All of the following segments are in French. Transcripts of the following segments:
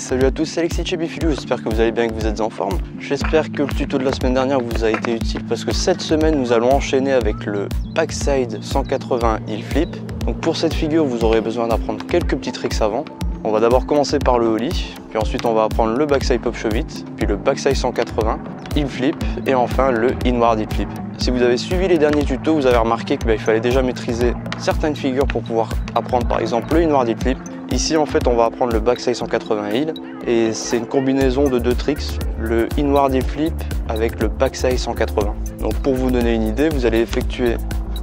Salut à tous, c'est Alexis de chez Bifilu, j'espère que vous allez bien et que vous êtes en forme. J'espère que le tuto de la semaine dernière vous a été utile parce que cette semaine nous allons enchaîner avec le backside 180 heel flip. Donc pour cette figure vous aurez besoin d'apprendre quelques petits tricks avant. On va d'abord commencer par le ollie, puis ensuite on va apprendre le backside pop shove it, puis le backside 180, heel flip et enfin le inward heel flip. Si vous avez suivi les derniers tutos, vous avez remarqué qu'il fallait déjà maîtriser certaines figures pour pouvoir apprendre par exemple le inward heel flip. Ici en fait on va apprendre le backside 180 heel et c'est une combinaison de deux tricks, le inward heel flip avec le backside 180. Donc pour vous donner une idée, vous allez effectuer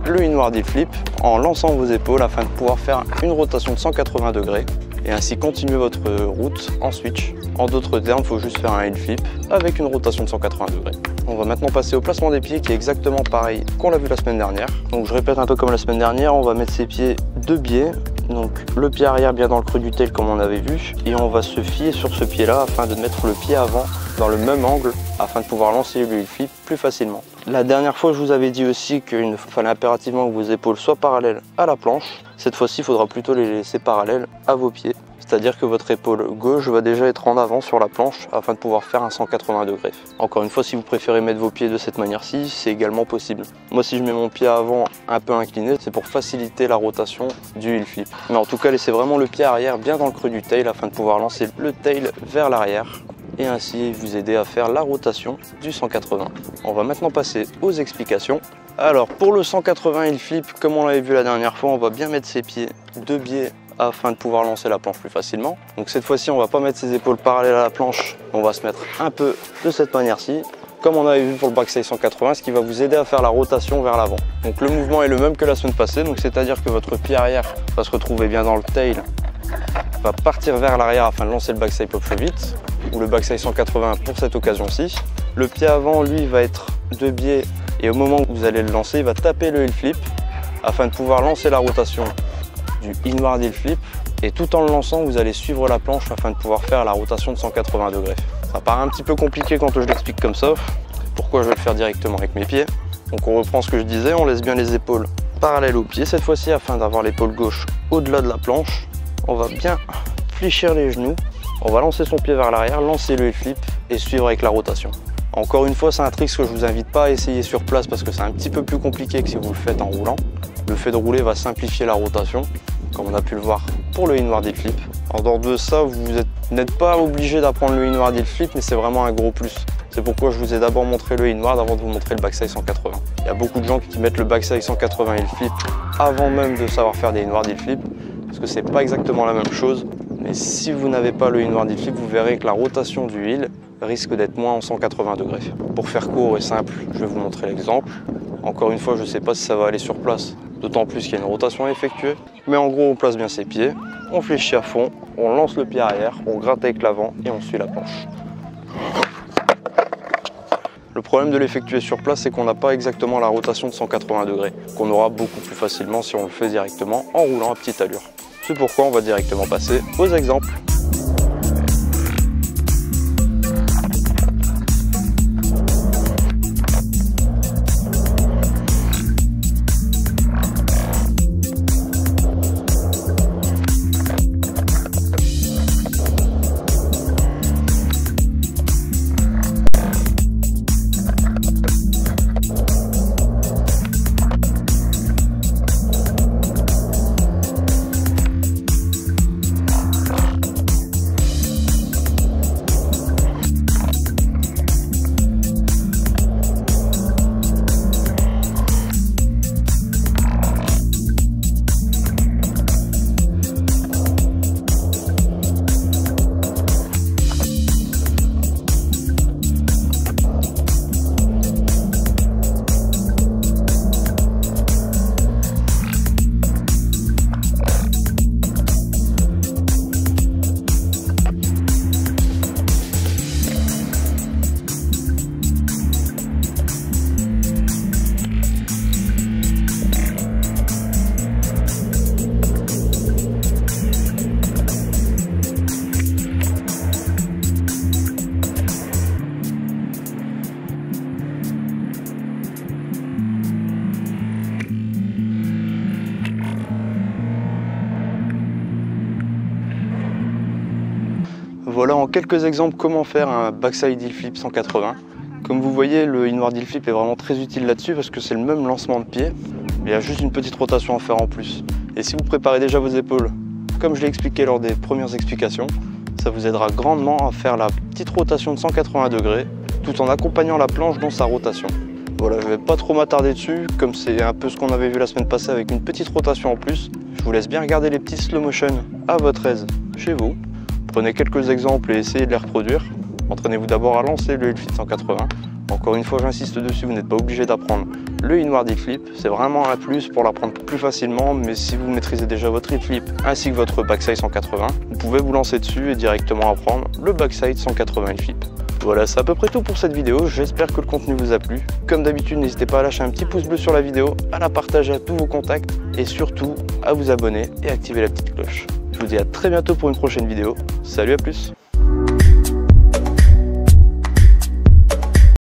le inward heel flip en lançant vos épaules afin de pouvoir faire une rotation de 180 degrés et ainsi continuer votre route en switch. En d'autres termes, il faut juste faire un heel flip avec une rotation de 180 degrés. On va maintenant passer au placement des pieds qui est exactement pareil qu'on l'a vu la semaine dernière. Donc je répète un peu comme la semaine dernière, on va mettre ses pieds de biais. Donc le pied arrière bien dans le creux du tail comme on avait vu et on va se fier sur ce pied là afin de mettre le pied avant dans le même angle afin de pouvoir lancer le heel flip plus facilement. La dernière fois je vous avais dit aussi qu'il fallait impérativement que vos épaules soient parallèles à la planche. Cette fois-ci il faudra plutôt les laisser parallèles à vos pieds. C'est-à-dire que votre épaule gauche va déjà être en avant sur la planche afin de pouvoir faire un 180 degrés. Encore une fois, si vous préférez mettre vos pieds de cette manière-ci, c'est également possible. Moi, si je mets mon pied avant un peu incliné, c'est pour faciliter la rotation du heel flip. Mais en tout cas, laissez vraiment le pied arrière bien dans le creux du tail afin de pouvoir lancer le tail vers l'arrière et ainsi vous aider à faire la rotation du 180. On va maintenant passer aux explications. Alors, pour le 180 heel flip, comme on l'avait vu la dernière fois, on va bien mettre ses pieds de biais afin de pouvoir lancer la planche plus facilement. Donc cette fois-ci on va pas mettre ses épaules parallèles à la planche, on va se mettre un peu de cette manière-ci, comme on avait vu pour le backside 180, ce qui va vous aider à faire la rotation vers l'avant. Donc le mouvement est le même que la semaine passée, donc c'est-à-dire que votre pied arrière va se retrouver bien dans le tail, va partir vers l'arrière afin de lancer le backside pop shove it, ou le backside 180 pour cette occasion-ci. Le pied avant lui va être de biais et au moment où vous allez le lancer, il va taper le heel flip afin de pouvoir lancer la rotation du inward heel flip et tout en le lançant vous allez suivre la planche afin de pouvoir faire la rotation de 180 degrés. Ça paraît un petit peu compliqué quand je l'explique comme ça, pourquoi je vais le faire directement avec mes pieds. Donc on reprend ce que je disais, on laisse bien les épaules parallèles aux pieds cette fois-ci afin d'avoir l'épaule gauche au-delà de la planche. On va bien fléchir les genoux, on va lancer son pied vers l'arrière, lancer le heel flip et suivre avec la rotation. Encore une fois, c'est un trick que je vous invite pas à essayer sur place parce que c'est un petit peu plus compliqué que si vous le faites en roulant. Le fait de rouler va simplifier la rotation, comme on a pu le voir pour le inward heel flip. En dehors de ça, vous n'êtes pas obligé d'apprendre le inward heel flip, mais c'est vraiment un gros plus. C'est pourquoi je vous ai d'abord montré le inward avant de vous montrer le backside 180. Il y a beaucoup de gens qui mettent le backside 180 heel flip avant même de savoir faire des inward heel flip, parce que c'est pas exactement la même chose. Mais si vous n'avez pas le inward heel flip, vous verrez que la rotation du heel risque d'être moins en 180 degrés. Pour faire court et simple, je vais vous montrer l'exemple. Encore une fois, je ne sais pas si ça va aller sur place, d'autant plus qu'il y a une rotation à effectuer. Mais en gros, on place bien ses pieds, on fléchit à fond, on lance le pied arrière, on gratte avec l'avant et on suit la planche. Le problème de l'effectuer sur place, c'est qu'on n'a pas exactement la rotation de 180 degrés, qu'on aura beaucoup plus facilement si on le fait directement en roulant à petite allure. C'est pourquoi on va directement passer aux exemples. Voilà en quelques exemples comment faire un backside heel flip 180. Comme vous voyez, le inward heel flip est vraiment très utile là-dessus parce que c'est le même lancement de pied. Il y a juste une petite rotation à faire en plus. Et si vous préparez déjà vos épaules, comme je l'ai expliqué lors des premières explications, ça vous aidera grandement à faire la petite rotation de 180 degrés tout en accompagnant la planche dans sa rotation. Voilà, je ne vais pas trop m'attarder dessus, comme c'est un peu ce qu'on avait vu la semaine passée avec une petite rotation en plus. Je vous laisse bien regarder les petits slow motion à votre aise chez vous. Prenez quelques exemples et essayez de les reproduire. Entraînez-vous d'abord à lancer le heel flip 180. Encore une fois, j'insiste dessus, vous n'êtes pas obligé d'apprendre le inward heel flip. C'est vraiment un plus pour l'apprendre plus facilement, mais si vous maîtrisez déjà votre heel flip ainsi que votre backside 180, vous pouvez vous lancer dessus et directement apprendre le backside 180 heel flip. Voilà, c'est à peu près tout pour cette vidéo. J'espère que le contenu vous a plu. Comme d'habitude, n'hésitez pas à lâcher un petit pouce bleu sur la vidéo, à la partager à tous vos contacts et surtout à vous abonner et activer la petite cloche. Je vous dis à très bientôt pour une prochaine vidéo. Salut, à plus!